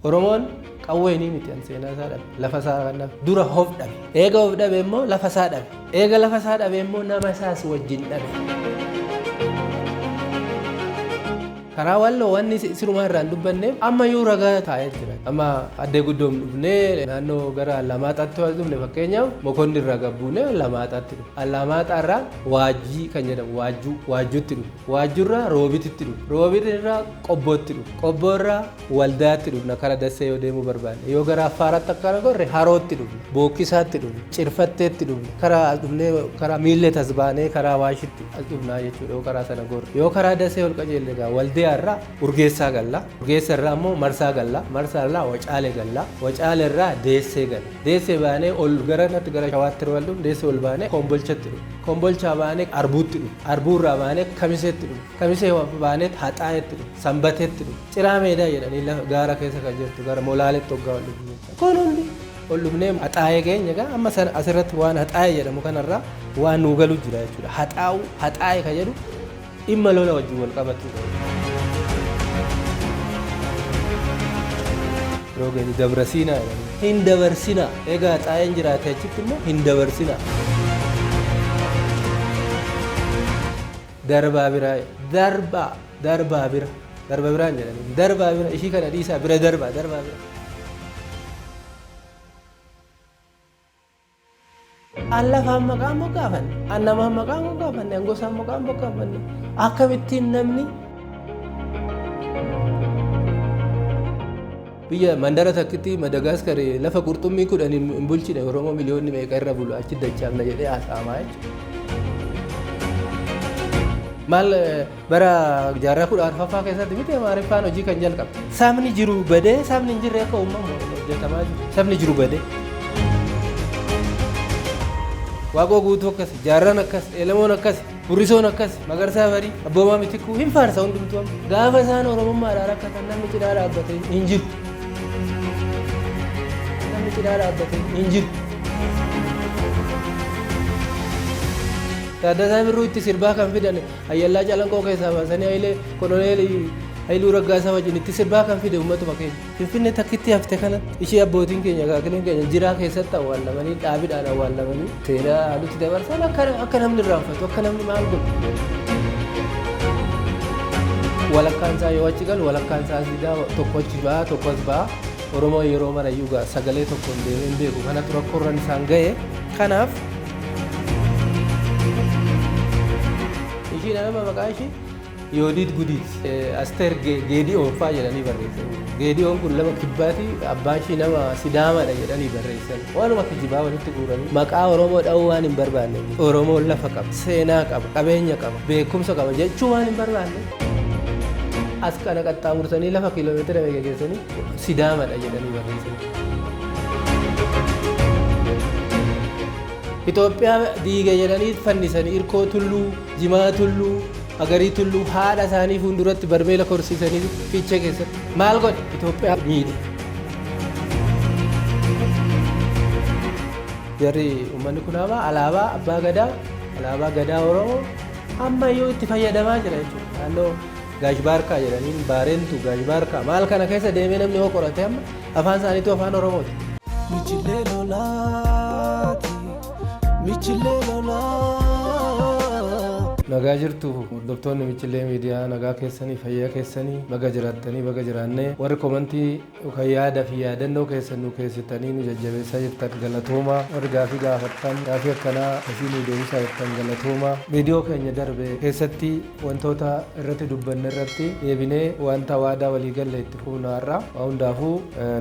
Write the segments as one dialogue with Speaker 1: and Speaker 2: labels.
Speaker 1: Oromoon qawweenii miti an seenaa isaa dhabe lafa isaa kan dura of dhabe eega of dhabe immoo lafa isaa dhabe eega lafa isaa dhabe immoo nama isaas wajjin dhabe. karaa walloo wanni sirumaa irraan dubbanneef amma yoo ragaa taa'ee jira amma addee guddoom dhufnee naannoo gara Alamaataatti waan dhufne fakkeenyaaf Mokonnin irraa gabbuunee Alamaataatti dhufe Alamaata irraa Waajjii kan jedhamu Waajjuutti dhufe Waajjuurraa Roobititti dhufe Roobitirraa Qobbootti dhufe Qobboorraa Waldaatti dhufe karaa Dassee yoo deemuu barbaanne yoo gara Affaaraatti akkana gorre Harootti dhufe Bookkisaatti dhufe Cirfatteetti dhufe karaa dhufnee karaa Miillee Tasbaanee karaa Waashitti as dhufnaa jechuudha yoo karaa sana gorre yoo karaa Dassee ol qajeelle gaa Waldee irraa Urgeessaa galla Urgeessa irraa immoo Marsaa galla Marsaa irraa Wacaalee galla Wacaalee irraa Deessee galla Deessee baanee ol gara natti gara Shawaatti waldu Deessee ol baanee Kombolchatti dhufe Kombolchaa baanee Arbuutti dhufe Arbuurraa baanee Kamiseetti dhufe Kamisee baanee Haxaayetti dhufe Sanbateetti dhufe Ciraa Meedaa jedhanii gaara keessa kan jirtu gara Molaaleetti hoggaa wal dhufe kun hundi ol dhufnee haxaayee keenya gaa amma asirratti waan haxaayee jedhamu kanarraa waan nuu galu jira jechuudha haxaayee kan jedhu dhimma lola wajjin wal qabatu Roogani dabrasiina hin dabarsina egaa xaayeen jiraate achitti immoo hin dabarsina darbaa biraa darbaa biraan jedhanii darbaa bira ishii kana dhiisaa bira darbaa bira allafaan maqaan moggaafanne annamaan maqaan moggaafanne angosaan maqaan moggaafanne akkamittiin namni biyya mandara takkitti Madagaskar lafa qurxummii kudhan hin bulchine Oromoo miliyoonni meeqa irra bulu achi dachaafna jedhee haasa'amaa jechuudha. Maal bara jaarraa 14ffaa keessatti miti Amaariffaan hojii kan jalqabde. Sabni jiru badee sabni hin jirre akka uumamu hojjetamaa jiru. Sabni jiru badee. Waaqoo guutuu akkas, jaarraan akkas, Eelamoon akkas, Burrisoon akkas, Magarsaa Barii, Abboomaa Mitikuu hin faarsa hundumtuu gaafa isaan Oromummaadhaan rakkatan namni cidhaa dhaabbate hin jiru. Cidhaa dhaabbate hin jiru. Taaddasaa Birruu itti sirbaa kan fidan Ayyallaa Calanqoo keessaa baasanii Hayilee Koloneel Hayiluu Raggaasaa wajjin itti sirbaa kan fide uummatuma keenya. Finfinnee takkitti hafte kanatti ishee abbootiin keenya kaakileen keenya jiraa keessatti awwaalamanii dhaabiidhaan awwaalamanii seenaa haalutti dabarsan akka namni irraanfatu akka namni maal godhu. Walakkaan isaa yoo achi galu walakkaan isaa siidaa tokkochi ba'a tokkos ba'a. Oromoo yeroo marayyuu gaa sagalee tokkoon deemee hin beeku kanatu rakkoorran isaan ga'e kanaaf ishii nama maqaa ishii Yoodiit Gudiit Asteer Geedi'oon fa'aa jedhanii barreessan Geedi'oon kun lama kibbaati abbaan ishii nama Sidaamadha jedhanii barreessan waanuma kijibaa walitti guuranii maqaa Oromoo dha'uu waan hin barbaanne Oromoon lafa qaba seenaa qaba qabeenya qaba beekumsa qaba jechuu waan hin barbaanne as kana qaxxaamursanii lafa kiiloomeetira meeqa geessanii Sidaamadha jedhanii barreessanii. Itoophiyaa diiga jedhanii fannisanii Irkoo Tulluu, Jimaa Tulluu, Agarii Tulluu haadha isaanii fuulduratti barmeela korsiisanii fiichee keessatti maal godhe Itoophiyaa miidhe. Jarri uummanni kun alaabaa abbaa gadaa Oromoo ammayyuu itti fayyadamaa jira jechuudha. Naannoo Gaashbaarkaa jedhaniin Baareentu Gaashbaarkaa maal kana keessa deemee namni hoo qorate amma afaan isaaniitu afaan Oromooti. Michillee lolaati michillee lolaa. Nagaa jirtu hordoftoonni Michillee miidiyaa nagaa keessanii fayyaa keessanii baga jiraattanii baga jiraannee warri komantii yookaan yaada fi yaadannoo keessan nu keessatanii nu jajjabeessaa jirtan galatoomaa warri gaafii gaafattan gaafii akkanaa asii nu deebisaa jirtan galatoomaa viidiyoo keenya darbe keessatti wantoota irratti dubbanne irratti deebinee wanta waadaa walii galle itti fuunaa irraa waa hundaafuu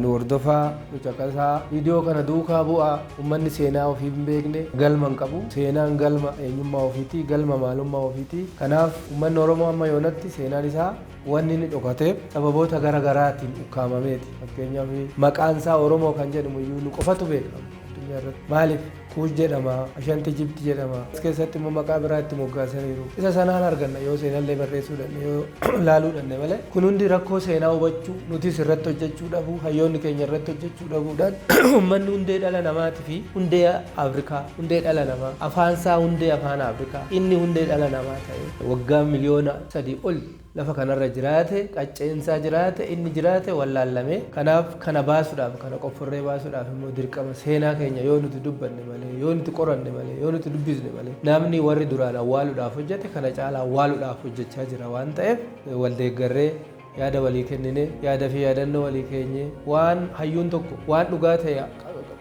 Speaker 1: nu hordofaa nu caqasaa viidiyoo kana duukaa bu'aa uummanni seenaa ofii hin beekne galma hin qabu seenaan galma eenyummaa ofiitii galma maalummaa ofiitii kanaaf uummanni Oromoo amma yoonatti seenaan isaa wanni inni dhokateef sababoota gara garaatiin ukkaamameeti fakkeenyaaf maqaan isaa Oromoo kan jedhamu iyyuu nu qofatu beekama addunyaa irratti maaliif Kuush jedhama, Ashanti Jibti jedhama. As keessatti immoo maqaa biraatti moggaasaniiru. Isa sanaan arganna yoo seenallee barreessuu danne yoo laaluu danne malee. Kun hundi rakkoo seenaa hubachuu nutis irratti hojjechuu dhabu hayyoonni keenya irratti hojjechuu dhabuudhaan uummanni hundee dhala namaati fi hundee Afrikaa hundee dhala namaa afaansaa hundee afaan Afrikaa inni hundee dhala namaa ta'e waggaa miliyoona 3 ol lafa kanarra jiraate qacceensaa jiraate inni jiraate wallaallamee kanaaf kana baasuudhaaf kana qofforree baasuudhaaf immoo dirqama seenaa keenya yoo nuti dubbanne malee yoo nuti qoranne malee yoo nuti dubbisne malee namni warri duraan awwaaluudhaaf hojjete kana caalaa awwaaluudhaaf hojjechaa jira waan ta'eef waldeeggarree yaada walii kennine yaada fi yaadannoo walii keenye waan hayyuun tokko waan dhugaa ta'e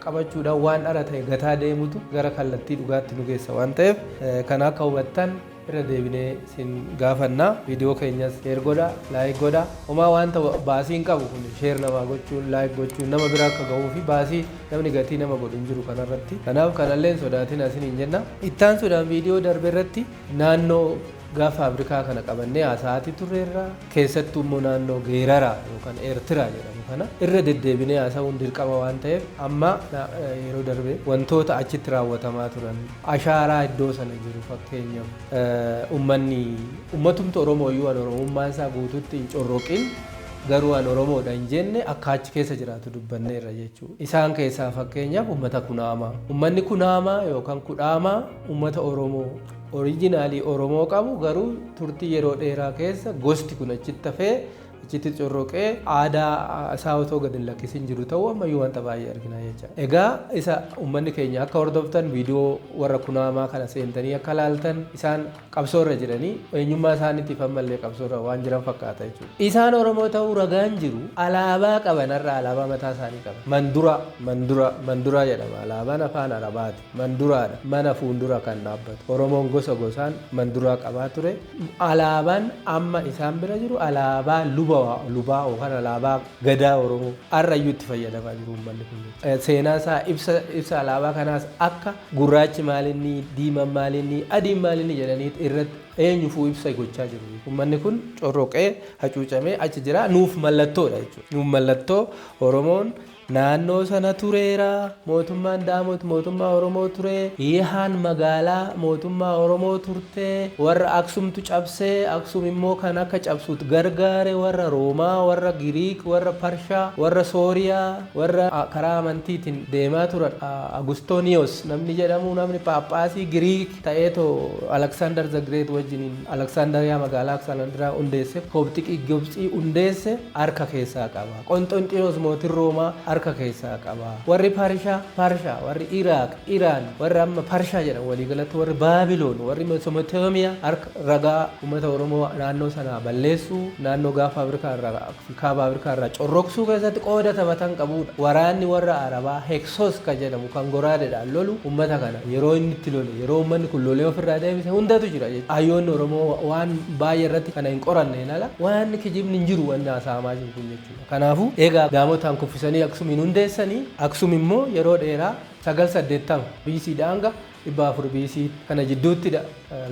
Speaker 1: qabachuudhaan waan dhara ta'e gataa deemutu gara kallattii dhugaatti nu geessa waan ta'eef kana akka hubattan irra deebinee sin gaafannaa viidiyoo keenyas sheer godha laayik godha homaa wanta baasiin qabu kun sheer namaa gochuun laayik gochuun nama biraa akka ga'uu fi baasii namni gatii nama godhu hin jiru kanarratti kanaaf kanalleen sodaatin asin hin jenna ittaan sodaan viidiyoo darbe irratti naannoo gaafa Afrikaa kana qabannee haasa'aati turreerra keessattuu immoo naannoo Geeraraa yookaan Eertiraa jedhamu kana irra deddeebinee haasa'uun dirqama waan ta'eef amma yeroo darbe wantoota achitti raawwatamaa turan ashaaraa iddoo sana jiru fakkeenyaaf uummatumti Oromoo iyyuu an Oromummaan isaa guutuutti hin corroqin garuu an Oromoodha hin jenne akka achi keessa jiraatu dubbanneerra jechuudha. Isaan keessaa fakkeenyaaf uummata Kunaamaa. Uummanni Kunaamaa yookaan Kudhaamaa uummata Oromoo oriijinaalii Oromoo qabu garuu turtii yeroo dheeraa keessa gosti kun achitti hafee achitti corroqee aadaa isaa otoo gad hin lakkisin jiru ta'uu ammayyuu wanta baay'ee argina jecha. Egaa isa uummanni keenya akka hordoftan viidiyoo warra Kunaamaa kana seentanii akka laaltan isaan qabsoorra jiranii eenyummaa isaaniitiif ammallee qabsoorra waan jiran fakkaata jechuudha. Isaan Oromoo ta'uu ragaan jiru alaabaa qabanarra alaabaa mataa isaanii qaban. Mandura jedhama alaabaan afaan Arabaati. Manduraadha mana fuuldura kan dhaabbatu. Oromoon gosa gosaan manduraa qabaa ture. Alaabaan amma isaan bira jiru alaabaa lubaa yookaan alaabaa gadaa Oromoo har'ayyuu itti fayyadamaa jiru uummanni kun. Seenaa isaa ibsa alaabaa kanaas akka gurraachi maalinni diimaan maalinni adiin maalinni jedhanii irratti eenyufuu ibsa gochaa jiru. Uummanni kun corroqee hacuucamee achi jira nuuf mallattoodha jechuudha. Nuuf mallattoo Oromoon naannoo sana tureera mootummaan Daamot mootummaa Oromoo ture Yihaan magaalaa mootummaa Oromoo turte warra Aksumtu cabsee Aksum immoo kan akka cabsuut gargaare warra Roomaa warra Giriik warra Parshaa warra Sooriyaa warra karaa amantiitiin deemaa turan Agustonios namni jedhamu namni Paaphaasii Giriik ta'eetoo Aleksaandar Zagreet wajjiniin Aleksaandariyaa magaalaa Aleksaandariyaa hundeesse Kooptikii Gibxii hundeesse harka keessaa qaba. Qonxonxinos mootiin Roomaa harka keessaa qaba. Warri Parshaa warri Iraaq Iraan warri amma Parshaa jedhamu waliigalatti warri Baabiloon warri Mesopotamiyaa harka ragaa uummata Oromoo naannoo sanaa balleessuu naannoo gaafa Afrikaa irraa kaaba Afrikaa irraa corroqsuu keessatti qooda taphatan qabudha. Waraanni warra Arabaa Heksos ka jedhamu kan goraadeedhaan lolu uummata kana yeroo inni itti lole yeroo uummanni kun lolee ofirraa deebise hundatu jira jechuudha. Hayyoonni Oromoo waan baay'ee irratti kana hin qoranne ala waan kijibni hin jiru waan haasa'amaa jiru kun jechuudha. Kanaafuu egaa gaamotaan kuffisanii Aksumiin hundeessanii Aksum immoo yeroo dheeraa 980 BC hanga 400 BC kana jidduutti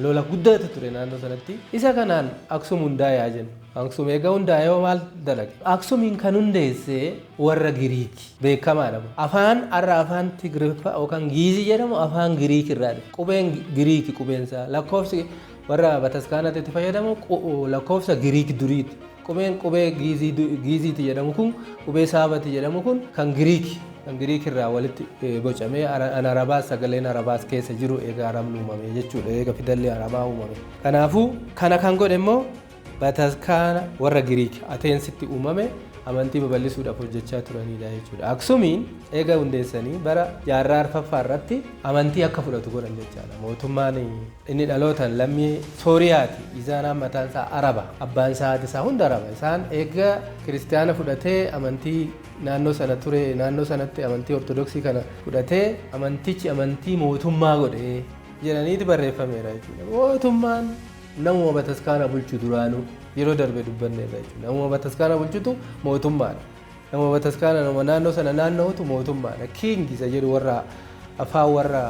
Speaker 1: lola guddaatu ture naannoo sanatti. Isa kanaan Aksum hundaa'ee jenna. Aksum egaa hundaa'ee maal dalage? Aksumiin kan hundeesse warra Giriiki beekamaadha. Afaan Tigiriffa yookaan Giizii jedhamu afaan Giriik irraa dhufe. Qubeen Giriiki qubeensaa lakkoofsi warra Bataskaanaatti itti fayyadamu lakkoofsa Giriik duriiti. Qubee Giiziiti jedhamu kun qubee Saabati jedhamu kun kan Giriik irraa walitti bocamee Arabaas sagaleen Arabaas keessa jiru egaa Arabni uumame jechuudha. Eega fidalli Arabaa uumame. Kanaafuu kana kan godhe immoo Bataskaana warra Giriik Ateensitti uumame amantii babal'isuudhaaf hojjechaa turanidha jechuudha. Aksumiin eega hundeessanii bara jaarraa arfaffaa irratti amantii akka fudhatu godhan jechaadha. Mootummaan inni dhalootaan lammii Sooriyaati. Isaan mataan isaa Araba. Abbaan isaa haati isaa hunda Araba. Isaan eega kiristaana fudhatee amantii naannoo sana ture naannoo sanatti amantii ortodoksii kana fudhatee amantichi amantii mootummaa godhee jedhaniiti barreeffameera jechuudha. Mootummaan namuma Bataskaana bulchu duraanuu yeroo darbe dubbanneerra jechuudha. Namuma Bataskaana bulchutu mootummaadha. Namuma Bataskaana nama naannoo sana naannootu mootummaadha. King isa jedhu warra afaan warra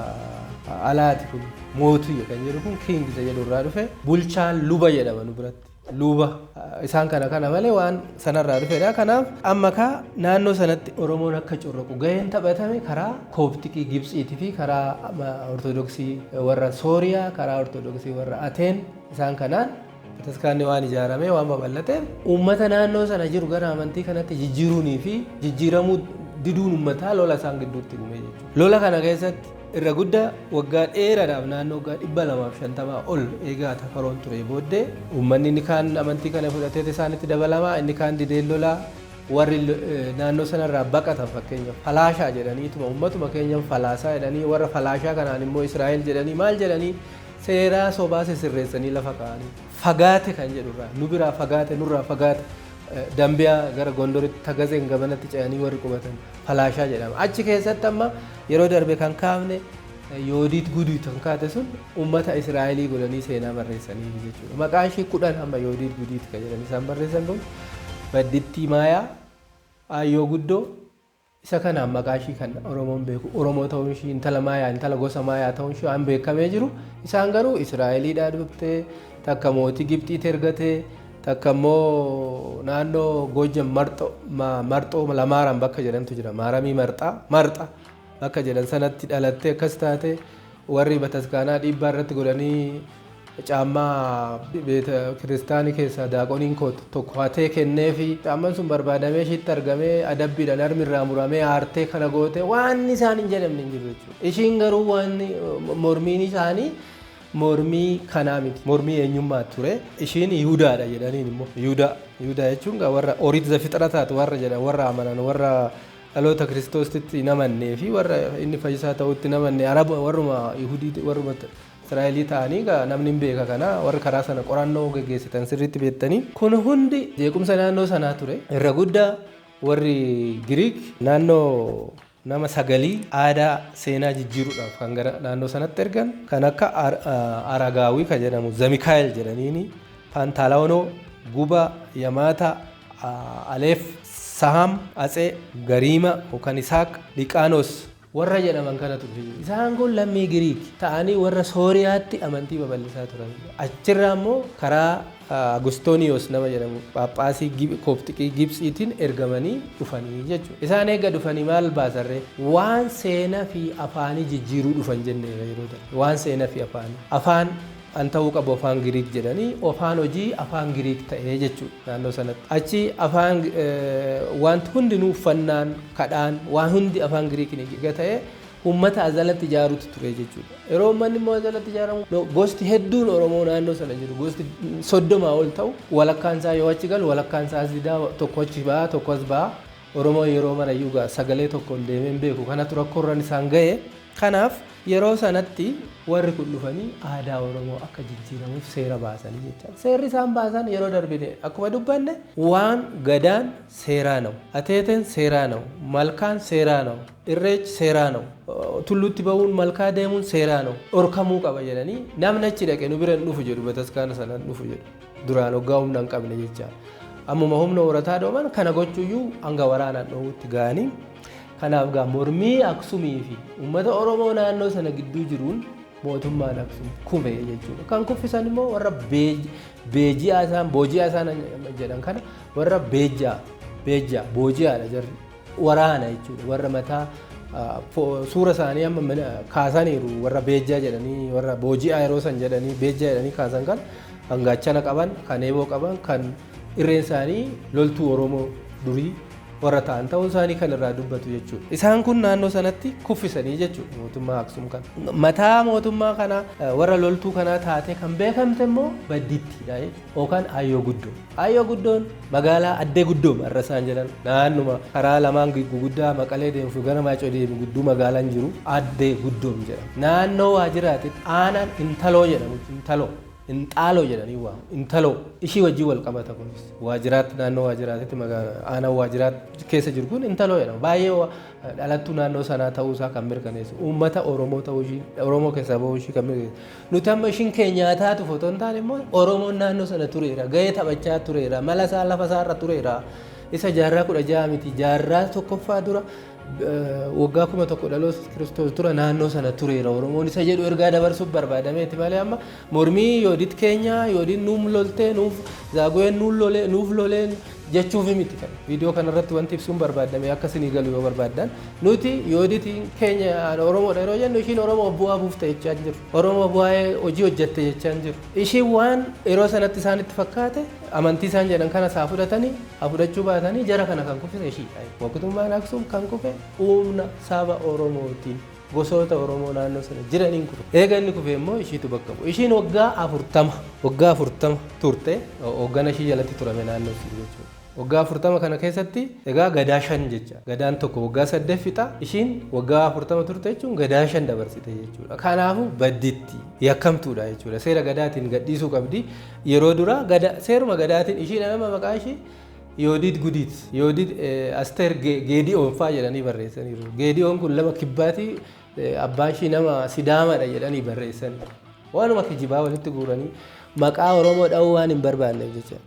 Speaker 1: alaati kun mootii kan jedhu kun king isa jedhu irraa dhufe bulchaan luba jedhama nu biratti. luuba isaan kana malee waan sanarraa dhufedha. Kanaaf amma naannoo sanatti Oromoon akka corroqu gaheen taphatame karaa kooptikii Gibsiitii fi karaa ortodoksii warra Sooriyaa, karaa ortodoksii warra Ateen isaan kanaan bataskaanni waan ijaaramee waan babal'ateef uummata naannoo sana jiru gara amantii kanatti jijjiiruunii fi jijjiiramuu diduun uummataa lola isaan gidduutti dhume jechuudha. Lola kana keessatti irra guddaa waggaa dheeraadhaaf naannoo waggaa 250 ol eegaa tafaroon ture booddee uummanni inni kaan amantii kana fudhatee isaanitti dabalamaa, inni kaan dideen lolaa warri naannoo sanarraa baqatan fakkeenyaaf falaashaa jedhaniituma uummatuma keenyaaf falaasaa jedhanii warra falaashaa kanaan immoo Israa'el jedhanii maal jedhanii seeraa sobaa sirreessanii lafa kaa'anii fagaate kan jedhurraa nu biraa fagaate nurraa fagaate dambiyaa gara Gondoritti Tagazeen gamanatti ce'anii warri qubatan falaashaa jedhama. Achi keessatti amma yeroo darbe kan kaafne yoodiit guduu kan kaate sun uummata Israa'elii godhanii seenaa barreessanii jechuudha. Maqaan ishee 10 amma yoodiit guduuti kan jedhanii isaan barreessan kun Badditti Maayaa Aayyoo Guddoo isa kanaan maqaa ishee kan Oromoon beeku Oromoo ta'uun ishee intala Maayaa intala gosa Maayaa ta'uun ishee waan beekamee jiru isaan garuu Israa'eliidhaa dhuftee takka mootii Gibxiitti ergatee takka immoo naannoo Goojam marxoo Lamaaran bakka jedhamtu jira maaramii marxa bakka jedhan sanatti dhalattee akkas taate warri bataskaanaa dhiibbaa irratti godhanii caammaa kiristaanii keessaa daaqoniin tokko hatee kennee fi caammaan sun barbaadamee ishiitti argamee adabbiidhaan harmirraa muramee aartee kana goote waan isaan hin jedhamne hin jiru jechuudha. Ishiin garuu waan mormiin isaanii mormii kanaa miti mormii eenyummaa ture. Ishiin Yihudaadha jedhaniin immoo Yihudaa jechuun warra Oriit Zafixira taatu warra jedhan warra amanan warra dhaloota Kiristoositti namannee fi warra inni fayyisaa ta'utti namanne Araba warruma Yihudii warruma Israa'elii ta'anii namni hin beeka kana warri karaa sana qorannoo geggeessitan sirriitti beektanii kun hundi jeequmsa naannoo sanaa ture. Irra guddaa warri Giriik naannoo nama sagalii aadaa seenaa jijjiiruudhaaf kan gara naannoo sanatti ergan kan akka Aragaawii kan jedhamu Zamikaayil jedhaniini Paantalaawonoo Guba Yamaata Aleef Saham Atsee Gariima yookaan Isaaq Liqaanos warra jedhaman kana ture. Isaan kun lammii Giriik ta'anii warra Sooriyaatti amantii babal'isaa turan. Achirraa immoo karaa Agustooniyoos nama jedhamu Phaaphaasii Kooptikii Gibsiitiin ergamanii dhufanii jechuudha. Isaan eega dhufanii maal baasarree waan seenaa fi afaanii jijjiiruu dhufan jennee yeroo ta'u waan seenaa fi afaan an ta'uu qabu afaan Giriik jedhanii afaan hojii afaan Giriik ta'ee jechuudha naannoo sanatti. Achi afaan wanti hundinuu uffannaan kadhaan waan hundi afaan Giriikiin eega ta'ee uummata azalatti ijaaruutu ture jechuudha. Yeroo uummanni immoo azalatti ijaaramu gosti hedduun Oromoo naannoo sana jiru gosti 30 ol ta'u walakkaan isaa yoo achi galu walakkaan isaa didaa tokko achi ba'a tokko as ba'a. Oromoo yeroo marayyuu sagalee tokkoon deemeen beeku kanatu rakkoorran isaan ga'e. Kanaaf yeroo sanatti warri kun dhufanii aadaa Oromoo akka jijjiiramuuf seera baasanii jecha. Seerri isaan baasan yeroo darbine akkuma dubbanne waan gadaan seeraa na'u, ateeten seeraa na'u, malkaan seeraa na'u, irreechi seeraa na'u, tulluutti ba'uun malkaa deemuun seeraa na'u, dhorkamuu qaba jedhanii namni achi dhaqe nu bira dhufu jedhu bataskaana sanaan dhufu jedhu duraan hoggaa humna hin qabne jecha. Ammuma humna horataa dhooman kana gochuuyyuu hanga waraanaan dhoowwutti ga'anii kanaaf mormii Aksumii fi uummata Oromoo naannoo sana gidduu jiruun mootummaan Aksum kufe jechuudha. Kan kuffisan immoo warra booji'aa isaan jedhan kana warra booji'aadha jarri waraana jechuudha. Warra mataa suura isaanii amma kaasaniiru warra beejjaa jedhanii warra booji'aa yeroo san jedhanii beejjaa jedhanii kaasan kan gaachana qaban kan eeboo qaban kan irreen isaanii loltuu Oromoo durii warra ta'an ta'uu isaanii kan irraa dubbatu jechuudha. Isaan kun naannoo sanatti kuffisanii jechuudha mootummaa Aksum kana. Mataa mootummaa kana warra loltuu kanaa taate kan beekamte immoo Baddittiidha yookaan Aayyoo Guddoo. Aayyoo Guddoon magaalaa Addee Guddoo warra isaan jedhan naannuma karaa lamaan guguddaa Maqalee deemuu gara Maacoo deemu gudduu magaalaan jiru Addee Guddoon jedhama. Naannoo waajjiraatitti aanaan Intaloo jedhamu Intaloo. Intaaloo jedhanii waamu intaloo ishii wajjin wal qabata kunis waajjiraatti naannoo waajjiraatti aanaa waajjiraatti keessa jiru kun intaloo jedhama. Baay'ee dhalattuu naannoo sanaa ta'uu isaa kan mirkaneessu uummata Oromoo ta'uu ishii Oromoo keessaa bahuu ishii kan mirkaneessu. Nuti amma ishiin keenyaa taatu footoo hin taane immoo Oromoon naannoo sana tureera gahee taphachaa tureera mala isaa lafa isaa irra tureera. Isa jaarraa 16 miti jaarraa tokkoffaa dura waggaa 1000 dhaloota Kiristoos dura naannoo sana tureera Oromoon isa jedhu ergaa dabarsuuf barbaadameeti malee amma mormii yoodit keenya yoodit nuuf loltee nuuf zaagoyen nuuf loleen jechuuf miti kan viidiyoo kanarratti wanti ibsuun barbaadame akka isinii galu yoo barbaadan nuti yoodit keenya Oromoodha yeroo jennu ishiin Oromoo bu'aa buufte jechaa jiru Oromoo bu'aa hojii hojjette jechaa jiru ishiin waan yeroo sanatti isaanitti fakkaate amantii isaan jedhan kana isaa fudhatanii fudhachuu baatanii jara kana kan kufise ishiidha Mootummaan Aksuum kan kufe humna saba Oromootiin gosoota Oromoo naannoo sana jiraniin kufe eega inni kufe immoo ishiitu bakka bu'e ishiin waggaa 40 turte hoggana ishii jalatti turame naannoo ishii jechuudha waggaa 40 kana keessatti egaa gadaa 5 jecha gadaan tokko waggaa 8 fixa ishiin waggaa 40 turte jechuun gadaa 5 dabarsite jechuudha kanaafuu badditti yakkamtuudha jechuudha seera gadaatiin gadhiisuu qabdi yeroo dura seeruma gadaatiin ishiin nama maqaa ishii Yoodit Gudit Yoodit Asteer Geediyoon faa jedhanii barreessaniiru Geediyoon kun lama kibbaati abbaan ishii nama Sidaamadha jedhanii barreessanii waanuma kijibaa walitti guuranii maqaa Oromoo dha'uu waan hin barbaanneef jecha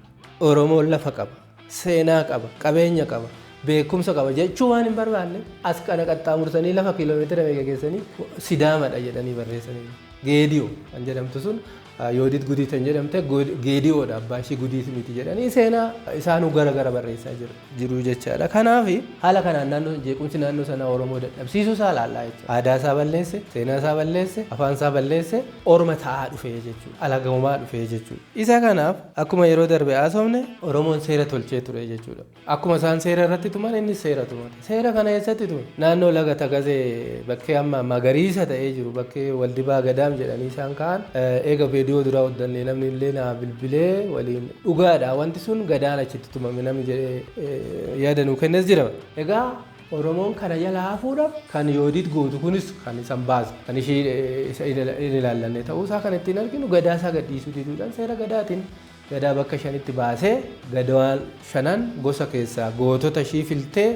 Speaker 1: Oromoon lafa qaba seenaa qaba qabeenya qaba beekumsa qaba jechuu waan hin barbaanneef as kana qaxxaamursanii lafa kiiloomeetira meeqa keessanii Sidaamadha jedhanii barreessaniiru Geediyoo kan jedhamtu sun Yoodit Gudit kan jedhamte Geediyoodha abbaa ishii Gudit miti jedhanii seenaa isaanuu gara barreessaa jiru jechaadha kanaaf haala kanaan naannoo jeequmsi naannoo sana Oromoo dadhabsiisuu isaa laallaa jechuudha aadaa isaa balleesse seenaa isaa balleesse afaan isaa balleesse orma ta'aa dhufee jechuudha alagamumaa dhufee jechuudha isa kanaaf akkuma yeroo darbe haasofne Oromoon seera tolchee ture jechuudha akkuma isaan seera irratti tuman inni seera tumate seera kana eessatti tume naannoo laga Tagazee bakkee amma magariisa ta'ee jiru bakkee Waldibaa Gadaam jedhanii isaan ka'an eega viidiyoo dura hoddanne namni illee na bilbilee waliin dhugaadha wanti sun gadaan achitti tumame namni jedhee yaada nuu kennes jira egaa Oromoon kana jala hafuudhaaf kan Yoodit gootu kunis kan isan baasu kan ishii ilaallanne ta'uusaa kan ittiin arginu gadaa isaa gadhiisuu diduudhaan seera gadaatiin gadaa bakka 5tti baasee gadawaan 5 gosa keessaa gootota ishii filtee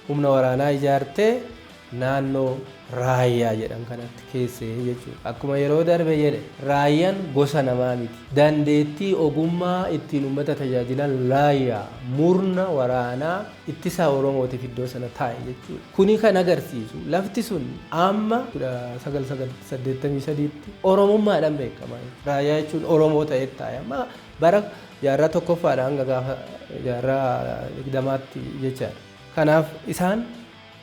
Speaker 1: humna waraanaa ijaartee naannoo raayyaa jedhan kanatti keessee jechuudha akkuma yeroo darbe jedhe raayyaan gosa namaa miti dandeettii ogummaa ittiin uummata tajaajilan raayyaa murna waraanaa ittisa Oromootiif iddoo sana taa'e jechuudha kuni kan agarsiisu lafti sun amma 1983tti Oromummaadhaan beekama raayyaa jechuun Oromoo ta'ee taa'e amma bara jaarraa tokkoffaadhaan hanga gaafa jaarraa 20tti jechaadha kanaaf isaan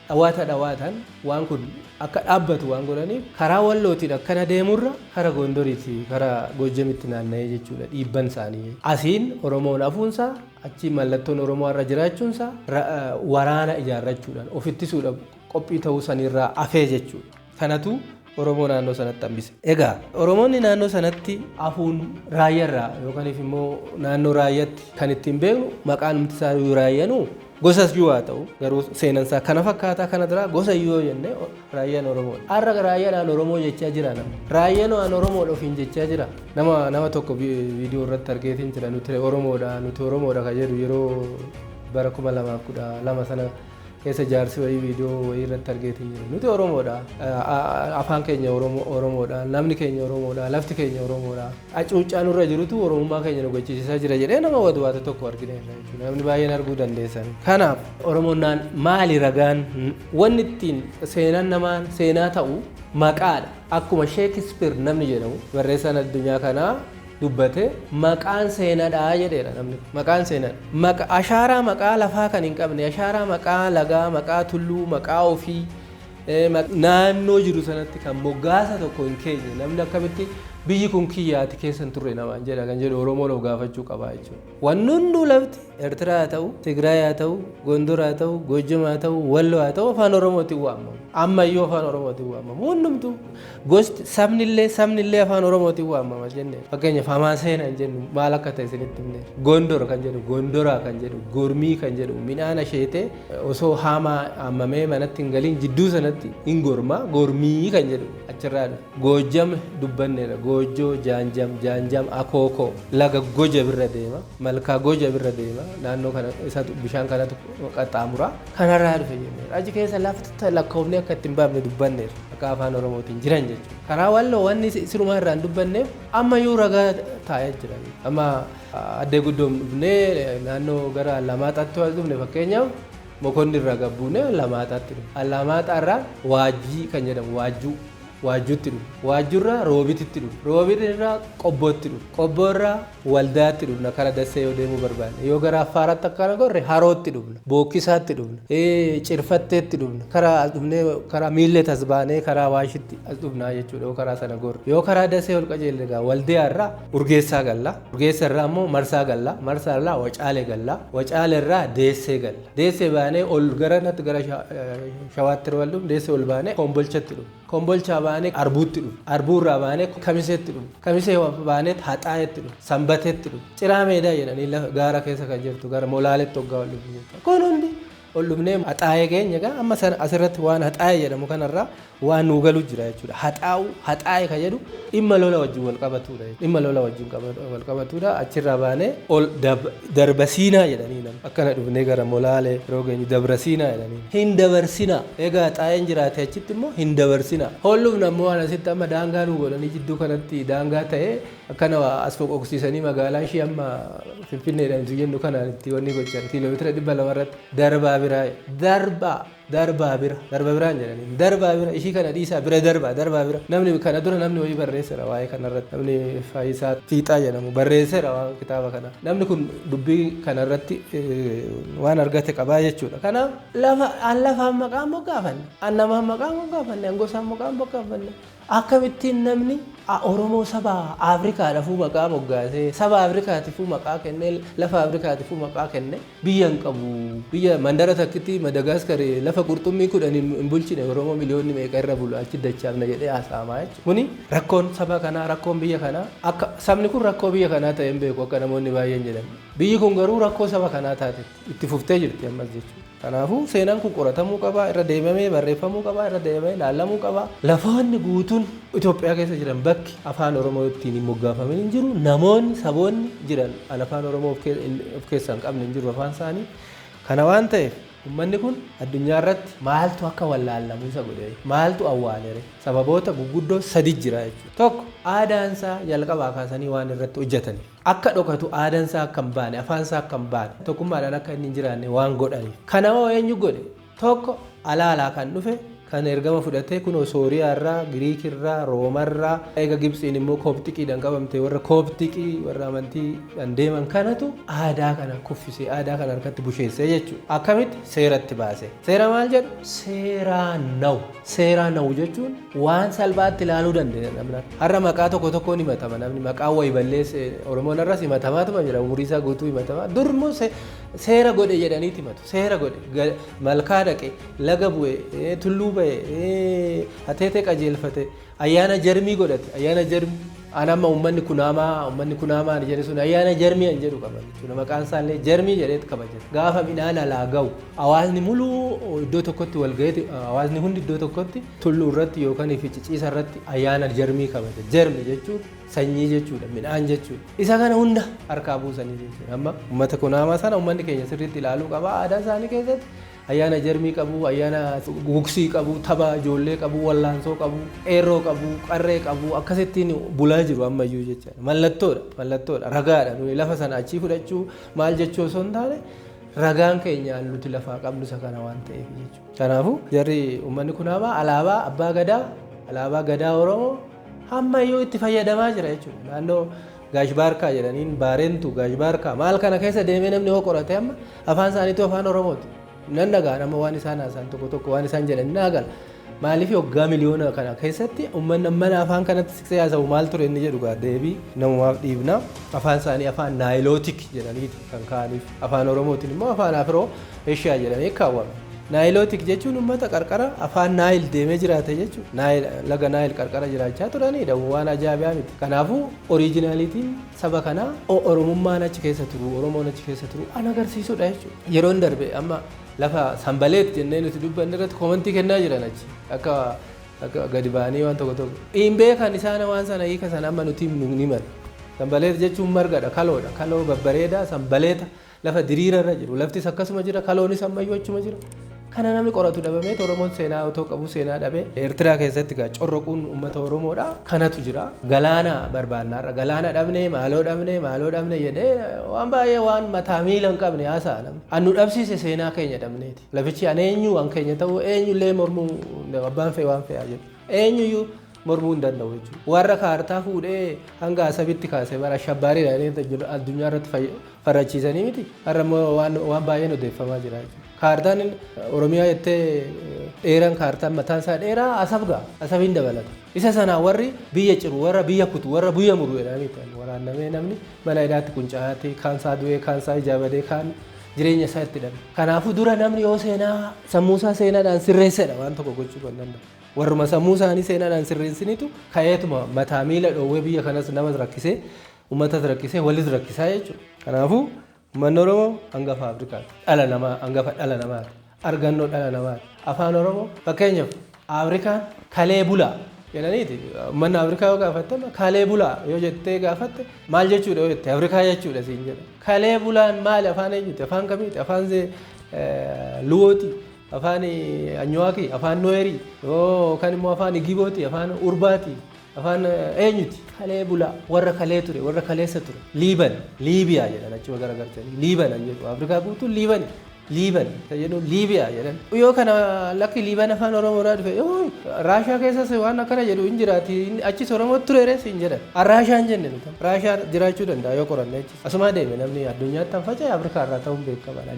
Speaker 1: dhawaatan waan kun akka dhaabbatu waan godhaniif karaa Wallootiin akkana deemurra karaa Gondoriitti karaa Gojjamitti naanna'ee jechuudha dhiibban isaanii asiin Oromoon hafuunsaa achi mallattoon Oromoo irra jiraachuunsaa waraana ijaarrachuudhaan ofittisuudhaaf qophii ta'uu sanirraa afee jechuudha kanatu Oromoo naannoo sanatti hambise egaa Oromoonni naannoo sanatti hafuun raayyaarraa yookaan immoo naannoo raayyaatti kan ittiin beeknu maqaan umtisaa raayyanuu gosas yoo ta'u garuu seenansaa kana fakkaataa kana dura gosa yoo jenne raayyaan Oromoo har'a raayyaan Oromoo jechaa jira nama raayyaan Oromoo ofiin jechaa jira nama tokko viidiyoo irratti argeetiin jira nuti Oromoodha kan jedhu yeroo bara 2012 sana keessa jaarsi wayii viidiyoo wayii irratti argeetiin jiru nuti Oromoodha afaan keenya Oromoodha namni keenya Oromoodha lafti keenya Oromoodha acuuccaan irra jirutu Oromummaa keenya nu gochisiisaa jira jedhee nama waduwaata tokko argine namni baay'een arguu dandeessan kanaaf Oromoon maali ragaan wanni ittiin seenaan namaan seenaa ta'u maqaadha akkuma Sheekispeer namni jedhamu barreessaan addunyaa kanaa dubbate maqaan seenaadha jedheera namni maqaan seenaadha ashaaraa maqaa lafaa kan hin qabne ashaaraa maqaa lagaa maqaa tulluu maqaa ofii naannoo jiru sanatti kan moggaasa tokko hin keenye namni akkamitti biyyi kun kiyyaati keessan turre namaan jedha kan jedhu Oromoo gaafachuu qaba jechuudha wanni hunduu lafti Eertiraa haa ta'u Tigraay haa ta'u Gondor haa ta'u Gojjam haa ta'u Walloo haa ta'u afaan Oromootiin waamamu ammayyuu afaan Oromootiin waamamu hundumtuu gosti sabnillee afaan Oromootiin waamama jenne fakkeenyaaf Hamaaseen kan jennu maal akka ta'e isinitti himne Gondor kan jedhu Gondoraa kan jedhu Gormii kan jedhu midhaan asheetee osoo hamaa hammamee manatti hin galiin jidduu sanatti hin gormii kan jedhu achirraadha Gojjam dubbanneedha Gojjoo Jaanjam Akookoo laga Goja birra deema malkaa Goja birra deema naannoo kana isa bishaan kanatu qaxxaamura kanarraa dhufe jennee achi keessa lafti lakkoofne akka ittiin baafne dubbanneera akka afaan Oromootiin jiran jechuudha karaa Walloo wanni sirumaa irraa hin dubbanneef ammayyuu ragaa taa'ee jira amma addee guddoom dhufnee naannoo gara Lamaxaatti waan dhufne fakkeenyaaf mokonnin irraa gabbuunee Alamaataatti dhufu. Alamaataarraa waajjii kan jedhamu waajjuutti dhufu. Waajjurraa roobititti dhufu. Roobitirraa qobbootti dhufu. Qobboorraa waldaatti dhufna karaa Dassee yoo deemuu barbaanne. Yoo gara Affaaraatti akkana gorre Harootti dhufna. Bookkisaatti dhufna. Cirfatteetti dhufna. Karaa dhufnee karaa Miillee Tasbaanee karaa Waashitti as dhufnaa jechuudha yoo karaa sana gorre. Yoo karaa Dassee ol qajeelle egaa Waldiyaarraa Urgeessaa galla. Urgeessarraa immoo Marsaa galla. Marsaarraa Wacaalee galla. Wacaaleerraa Deessee galla. Deessee baanee ol gara natti gara Shawaatti wal dhufne Deessee ol baanee Kombolchatti dhufna. Kombolchaa baanee Arbuutti dhufu. Arbuurraa baanee Kamiseetti dhufu. Kamisee baanee Haxaayetti dhufu. Sanbateetti dhufu. Ciraa Meedaa jedhanii gaara keessa kan jirtu gara Molaaleetti hoggaa ol dhufu jechuudha. Kun hundi ol dhufnee haxaayee keenya egaa amma asirratti waan haxaayee jedhamu kanarraa waan nuu galu jira jechuudha. Haxaayee kan jedhu dhimma lola wajjin wal qabatudha. Dhimma lola wajjin wal qabatudha. Achirraa baanee ol Darbasiinaa jedhanii nama akkana dhufnee gara Molaalee yeroo geenyu Dabrasiinaa jedhanii. Hin dabarsinaa egaa haxaayeen jiraate achitti immoo hin dabarsinaa. Holluufna immoo waan asitti amma daangaa nuu godhanii jidduu kanatti daangaa ta'ee akkana as foqoqsiisanii magaalaan ishee amma Finfinneedhaan jennu kanaan itti wanni gochan kiiloomeetira 200 irratti darbaa biraa darbaa biraan jedhanii darbaa bira ishii kana dhiisaa bira darbaa bira namni kana dura namni wayii barreesseera waa'ee kanarratti namni Faayisaa Fiixaa jedhamu barreesseera waan kitaaba kana namni kun dubbii kanarratti waan argate qabaa jechuudha. Kanaaf lafaan maqaan moggaafanne namaan maqaan moggaafanne gosaan maqaan moggaafanne akkamittiin namni Oromoo saba Afrikaadhaafuu maqaa moggaasee saba Afrikaatiifuu maqaa kennee lafa Afrikaatiifuu maqaa kennee biyya hin qabu biyya mandara takkitti Madagaskar lafa qurxummii 10 hin bulchine Oromoo miliyoonni meeqa irra bulu achi dachaafna jedhee haasa'amaa jechuudha. Kuni rakkoon saba kanaa rakkoon biyya kanaa akka sabni kun rakkoo biyya kanaa ta'e hin beeku akka namoonni baay'een jedhan biyyi kun garuu rakkoo saba kanaa taate itti fuftee jirti ammas jechuudha. Kanaafuu seenaan kun qoratamuu qaba irra deemamee barreeffamuu qaba irra deemamee ilaalamuu qaba. Lafoonni guutuun Itoophiyaa keessa jiran bakki afaan Oromoo ittiin hin moggaafamin hin jiru. Namoonni saboonni jiran afaan Oromoo of keessaa hin qabne hin jiru afaan isaanii. Kana waan ta'eef uummanni kun addunyaa irratti maaltu akka wallaallamu isa godhee maaltu awwaaleere sababoota guguddoo 3 jira jechuudha. Tokko aadaansaa jalqabaa kaasanii waan irratti hojjetanii akka dhokatu aadaansaa akka hin baane afaansaa akka hin baane tokkummaadhaan akka inni hin jiraanne waan godhaniif. Kanama eenyu godhe tokko alaalaa kan dhufe kan ergama fudhatee kunoo Sooriyaa irraa Giriik irraa Rooma irraa eega Gibxiin immoo Kooptiqiidhaan qabamte warra Kooptiqii warra amantiidhaan deeman kanatu aadaa kana kuffisee aadaa kana harkatti busheessee jechuudha. Akkamitti seeratti baase. Seera maal jedhu? Seeraa nawu jechuun waan salphaatti ilaaluu dandeenya namni. Har'a maqaa tokkoon himatama namni maqaa wayii balleesse Oromoon irras himatamaatuma jira umurii isaa guutuu himatama. Durmoo seera godhe jedhaniiti himatu. Seera godhe malkaa dhaqe laga bu'e tulluu ateetee qajeelfate ayyaana jarmii godhate ayyaana jarmii anamma uummanni kunaamaa jedhe sun ayyaana jarmii an jedhu qaba jechuudha. Maqaan isaallee jarmii jedheet kabaja. Gaafa midhaan alaa ga'u hawaasni muluu iddoo tokkotti wal ga'eeti hawaasni hundi iddoo tokkotti tulluu irratti yookaan ficiciisa irratti ayyaana jarmii kabaja. Jarmi jechuun sanyii jechuudha midhaan jechuudha. Isa kana hunda harkaa buusanii jechuudha. Amma uummata kunaamaa sana uummanni keenya sirriitti ilaaluu qaba aadaa isaanii keessatti. Ayyaana jarmii qabu, ayyaana gugsii qabu, tapha ijoollee qabu, wallaansoo qabu, eerroo qabu, qarree qabu akkasittiin bulaa jiru ammayyuu jechuudha. Mallattoodha, ragaadha. Nuyi lafa sana achii fudhachuu maal jechuu osoo hin taane ragaan keenya nuti lafaa qabnu isa kana waan ta'eef jechuudha. Kanaafuu jarri uummanni kunaamaa alaabaa abbaa gadaa Oromoo ammayyuu itti fayyadamaa jira jechuudha. Naannoo Gaashbaarkaa jedhaniin Baarentu Gaashbaarkaa maal kana keessa deemee namni hoo qorate amma afaan isaaniitu afaan Oromooti. Nan dhagaa nama waan isaan haasan tokko waan isaan jedhan naagala maaliif waggaa miliyoona kana keessatti uummanni mana afaan kanatti siqsee haasawu maal ture inni jedhu deebii namumaaf dhiibna afaan isaanii afaan naayilootik jedhaniiti kan kaaniif afaan Oromootiin immoo afaan Afiroo Eeshiyaa jedhamee kaawwama. Naayilootik jechuun uummata qarqara afaan naayil deemee jiraate jechuudha. Laga naayil qarqara jiraachaa turanidha waan ajaa'ibaa miti. Kanaafuu oriijinaalitiin saba kanaa Oromummaan achi keessa turu Oromoon achi keessa turu an agarsiisudha jechuudha. Yeroon darbe amma lafa Sambaleet jennee nuti dubbanne irratti koomantii kennaa jiran achi akka gadi ba'anii waan tokko hin beekan isaan waan sana hiika sana amma nuti ni mala. Sambaleet jechuun margadha kaloo babbareedaa Sambaleeta lafa diriira irra jiru laftis akkasuma jira kaloonis ammayyuu achuma jira Kana namni qoratu dhabamee Oromoon seenaa otoo qabu seenaa dhabee Eertiraa keessatti gaa corroquun uummata Oromoodha. Kanatu jira. Galaana barbaannaarra galaana dhabnee maaloo dhabnee jedhee waan baay'ee waan mataa miila hin qabne haasa'a namni. Annu dhabsiise seenaa keenya dhabneeti. Lafichi an eenyu waan keenya ta'uu eenyullee mormuu abbaan fee waan fe'aa jedhu. Eenyuyyuu mormuu hin danda'u jechuudha. Warra kaartaa fuudhee hanga asabitti kaasee bara shabbaariidhaan addunyaa irratti farrachiisanii miti. Har'a immoo waan baay'een odeeffamaa jira jechuudha. Kaartaan Oromiyaa jettee dheeraan kaartaan mataan isaa dheeraa asabiin dabalata. Isa sanaa warri biyya ciru warra biyya kutu warra biyya muru jedhanii waraannamee namni mana hidhaatti quncaa'atee kaansaa du'ee kaansaa ijaabadee kaan jireenya isaa itti dhabe. Kanaafuu dura namni yoo seenaa sammuusaa seenaadhaan sirreessedha waan tokko gochuu kan danda'u. Warruma sammuu isaanii seenaadhaan sirreessinitu ka'eetuma mataa miila dhoowwee biyya kanas namas rakkisee uummatas rakkisee walis rakkisaa jechuudha. Kanaafuu uummanni Oromoo hangafa Afrikaati. Dhala namaa hangafa dhala namaati. Argannoo dhala namaati. Afaan Oromoo fakkeenyaaf Afrikaan kalee bulaa jedhaniiti. Uummanni Afrikaa yoo gaafatte kalee bulaa yoo jettee gaafatte maal jechuudha yoo jette Afrikaa jechuudha siin jedha. Kalee bulaan maali afaan eenyuti afaan kamiiti afaan Luwooti. Afaan Anyuwaaki, afaan Nooyerii, yookaan immoo afaan Gibooti, afaan Urbaati, afaan eenyuti? Kalee bulaa warra kalee ture, warra kaleessa ture. Liibiyaa jedhan achuma garagartanii. Liiban jedhu Afrikaa guutuu Liiban jedhu Liibiyaa jedhan. Yoo kana lakki Liiban afaan Oromoodhaa dhufe Raashaa keessas waan akkana jedhu hin jiraati achis Oromootti tureeres hin jedhan. Raashaan jenne nuti. Raashaa jiraachuu danda'a yoo qoranne achis. Asuma deeme namni addunyaatti han faca'e Afrikaa irraa ta'uun beekamaadha.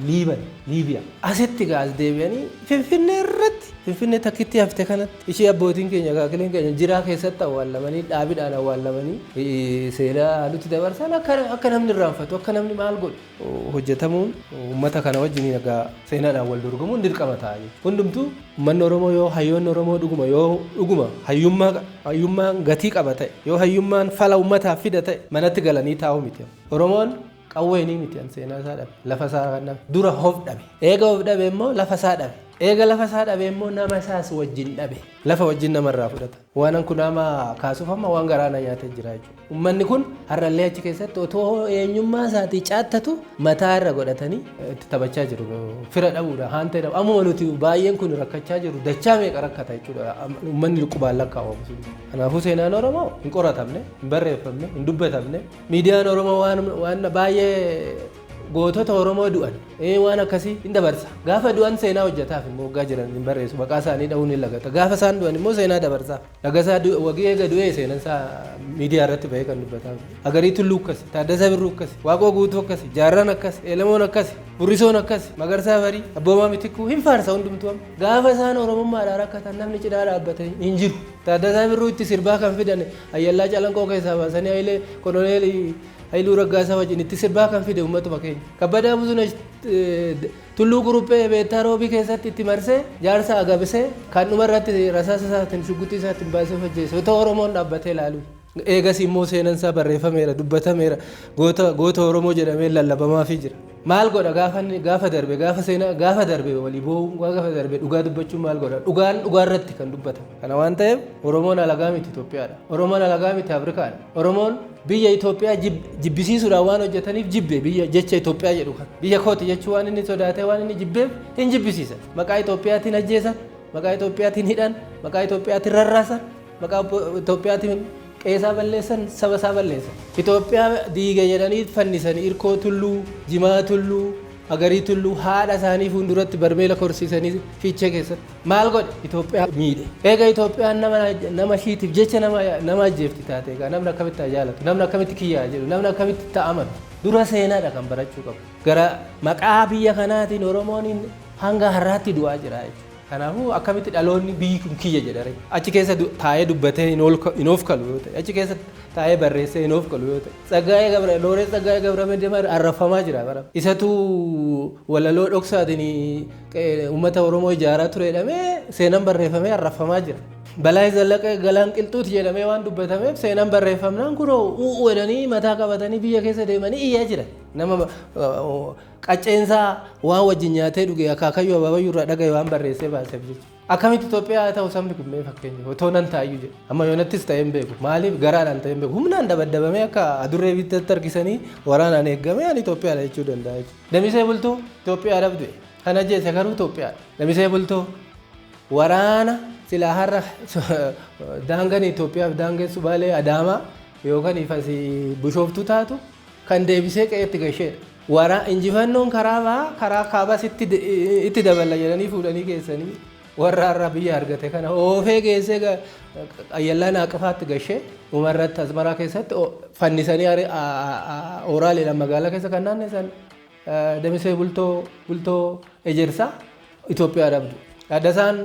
Speaker 1: Liibiyaa. Asitti gaas deebi'anii Finfinnee irratti Finfinnee takkitti hafte kanatti ishee abbootiin keenya kaakileen keenya jiraa keessatti awwaalamanii dhaabiidhaan awwaalamanii seeraa nuti dabarsan akka namni irraanfatu akka namni maal godhu hojjetamuun uummata kana wajjin egaa seenaadhaan wal dorgomuun dirqama ta'a jechuudha. Hundumtuu uummanni Oromoo yoo hayyoonni Oromoo dhuguma hayyummaan gatii qaba ta'e yoo hayyummaan fala uummataaf fida ta'e manatti galanii taa'u miti. Oromoon qawweenii miti seenaa isaa dhabe lafa isaa kan dhabe dura of dhabe eega of dhabe immoo lafa isaa dhabe. Eega lafa isaa dhabe immoo nama isaas wajjin dhabe. Lafa wajjin namarraa fudhata. Waan kun nama kaasuuf amma waan garaana nyaatee jira jechuudha. Uummanni kun har'allee achi keessatti otoo eenyummaa isaatii caattatu mataa irra godhatanii itti taphachaa jiru. Fira dhabuudha haan ta'e dhabu. Amma nuti baay'een kun rakkachaa jiru. Dachaa meeqa rakkata jechuudha. Uummanni qubaan lakkaa'amu. Kanaafuu seenaan Oromoo hin qoratamne, hin barreeffamne, hin dubbatamne. Miidiyaan Oromoo waan baay'ee gootota Oromoo du'an waan akkasii hin dabarsa. Gaafa du'an seenaa hojjetaaf immoo waggaa jiran hin barreessu. Maqaa isaanii dha'uun hin lagata. Gaafa isaan du'an immoo seenaa dabarsaaf. Lagasaa wagii eega du'ee seenaan isaa miidiyaa irratti bahee kan dubbatamu. Agarii Tulluu akkasi, Taaddasaa Birruu akkasi, Waaqoo Guutuu akkasi, Jaarraan akkasi, Eelamoon akkasi, Burrisoon akkasi, Magarsaa Barii, Abboomaa Mitikuu hin faarsa hundumtuu. Gaafa isaan Oromummaadhaan rakkatan namni cinaa dhaabbatee hin jiru. Taaddasaa Birruu itti sirbaa kan fidan Ayyallaa Calanqoo keessaa baasanii Hayilee Kononeelii Hailuu Raggaasaa wajjin itti sirbaa kan fide uummatuma keenya. Kabbadaa Buzuun Tulluu Kuruphee Beettaa Roobii keessatti itti marsee jaarsa agabsee kan dhumarratti rasaasa isaatiin shugguxii isaatiin baasee hojjeesse. Otoo Oromoon dhaabbatee ilaalu. Eegas immoo seenaan isaa barreeffameera dubbatameera goota Oromoo jedhamee lallabamaafii jira. Maal godha gaafa darbe walii boo'u gaafa darbe dhugaa dubbachuun maal godha dhugaa irratti kan dubbatamu. Kana waan ta'eef Oromoon alagaa miti Itoophiyaadha. Oromoon alagaa miti Afrikaadha. Oromoon biyya Itoophiyaa jibbisiisuudhaan waan hojjetaniif jibbe biyya jecha Itoophiyaa jedhu kan biyya kooti jechuu waan inni sodaatee waan inni jibbeef hin jibbisiisan. Maqaa Itoophiyaatiin ajjeesan, maqaa Itoophiyaatiin hidhan, maqaa Itoophiyaatiin rarraasan, maqaa Itoophiyaatiin qeesaa balleessan saba isaa balleessan. Itoophiyaa diige jedhanii fannisanii Irkoo Tulluu, Jimaa Tulluu, Agarii Tulluu haadha isaanii fuulduratti barmeela korsiisanii fiichee keessatti. Maal godhe Itoophiyaa miidhe. Eega Itoophiyaan nama shiitiif jecha nama ajjeefti taate egaa namni akkamitti jaalatu namni akkamitti kiyyaa jedhu namni akkamitti ta'amanu dura seenaadha kan barachuu qabu. Gara maqaa biyya kanaatiin Oromoon hanga har'aatti du'aa jira jechuudha. Kanaafuu akkamitti dhaloonni biyyi kun kiyya jedhare achi keessa taa'ee dubbatee hin of kalu yoo ta'e achi keessa taa'ee barreessee hin of kalu yoo ta'e Looreet Tsaggaayee Gabramadiin arrafamaa jira bara isatu walaloo dhoksaatiin uummata Oromoo ijaaraa ture jedhamee seenaan barreeffamee arrafamaa jira. Balaa Zallaqee Galaan Qilxuuti jedhamee waan dubbatameef seenaan barreeffamnaan kunoo u'uu jedhanii mataa qabatanii biyya keessa deemanii iyyaa jiran. Nama qacceensaa waan wajjin nyaatee dhuge akaakayyuu abaabayyuu irraa dhagaye waan barreessee baaseef jechuudha. Akkamitti Itoophiyaa ta'u sabni kun mee fakkeenya otoo nan taayyuu jedhu. Amma yoonattis ta'ee hin beeku. Maaliif garaadhaan ta'ee hin beeku. Humnaan dabaddabamee akka adurree bittatti harkisanii waraanaan eeggamee ani Itoophiyaadha jechuu danda'a jechuudha. Damisee bultuu Itoophiyaadhaaf du'e. kana jeese garuu Itoophiyaa namisee bultoo waraana silaa har'a daangaan Itoophiyaa fi daangaan Subaalee Adaamaa yookaan ifasi Bishooftuu taatu kan deebisee qe'eetti gasheedha. Wara injifannoon karaa kaabas itti dabala jedhanii fuudhanii keessanii warra har'a biyya argate kana oofee geessee ayyallaan Aqafaatti gashee umarratti Asmaraa keessatti fannisanii ooraaleedhaan magaalaa keessa kan naanneessan Damisee bultoo ejersaa Itoophiyaa dhabdu. Addasaan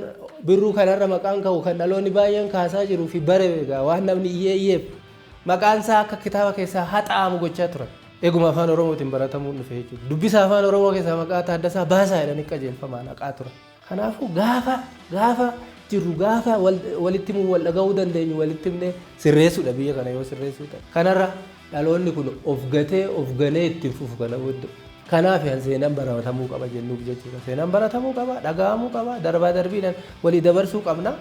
Speaker 1: birruu kanarra maqaan ka'u kan dhaloonni baay'een kaasaa jiruu fi bare waan namni iyyeef maqaan isaa akka kitaaba keessaa haxaamu gochaa turan. Eeguma afaan Oromootiin baratamuu dhufe jechuudha. Dubbisa afaan Oromoo keessaa maqaa Taaddasaa Baasaa jedhanii qajeelfamaan haqaa turan. Kanaafuu gaafa jiru gaafa walitti himuu wal dhaga'uu dandeenyu walitti himnee sirreessuudha biyya kana yoo sirreessuu ta'e. Kanarra dhaloonni kun of ganee ittiin fufu kana booda. Kanaaf seenaan baratamuu qaba jennuuf jechuudha. Seenaan baratamuu qaba, dhaga'amuu qaba, darbaa darbiidhaan walii dabarsuu qabna.